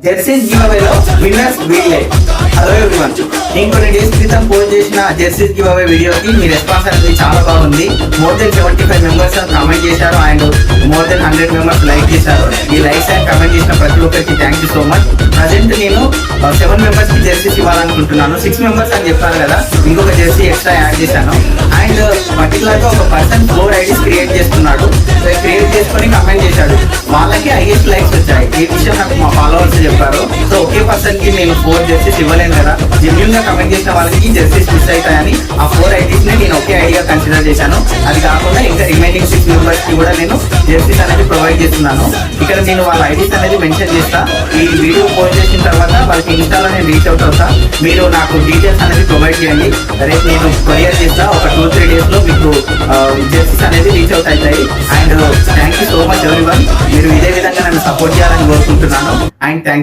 Jerseys give అవేలో winners వీళ్ళే. Hello everyone, నేను కొన్ని డేస్ క్రితం పోస్ట్ చేసిన జెర్సీస్ గివ్ అవే వీడియోకి మీ రెస్పాన్స్ అనేది చాలా బాగుంది. మోర్ దెన్ 75 మెంబర్స్ కామెంట్ చేశారు and more than 100 members like చేశారు. ఈ లైక్స్ అండ్ కామెంట్ చేసిన ప్రతి ఒక్కరికి thank you so much. Present నేను 7 మెంబర్స్ కి జెర్సీస్ ఇవ్వాలనుకుంటున్నాను. 6 మెంబర్స్ అని చెప్పాను కదా, ఇంకొక జెర్సీ ఎక్స్ట్రా యాడ్ చేశాను. అండ్ పర్టికులర్ గా ఒక పర్సన్ 4 ఐడీస్ క్రియేట్ చేసుకున్నాడు. క్రియేట్ చేసుకొని కమెంట్ చేశాడు, వాళ్ళకి హైయెస్ట్ లైక్స్ వచ్చాయి. ఈ విషయం నాకు మా ఫాలోవర్స్ చెప్పారు. సో ఒకే పర్సన్ కి నేను 4 జెర్సీస్ ఇవ్వలేను కదా, జెన్యూన్ గా కమెంట్ చేసిన వాళ్ళకి జెర్సీస్ మిస్ అవుతాయని ఆ 4 ఐడీస్ ని నేను ఒకే ఐడియా కన్సిడర్ చేశాను. అది కాకుండా ఇంకా రిమైనింగ్ 6 మెంబర్స్ కి కూడా నేను జెర్సీస్ అనేది ప్రొవైడ్ చేస్తున్నాను. ఇక్కడ నేను వాళ్ళ ఐడీస్ అనేది మెన్షన్ చేస్తా. ఈ వీడియో పోస్ట్ చేసిన తర్వాత వాళ్ళకి ఇన్స్టాలో నేను రీచ్ అవుట్ అవుతా. మీరు నాకు డీటెయిల్స్ అనేది ప్రొవైడ్ చేయండి. రేపు నేను కొరియర్ చేస్తా. ఒక 2-3 డేస్ లో మీకు జెర్సీస్ అనేది రీచ్ అవుట్ అవుతాయి. And thank you so much everyone. మీరు ఇదే విధంగా నన్ను సపోర్ట్ చేయాలని కోరుకుంటున్నాను. And thank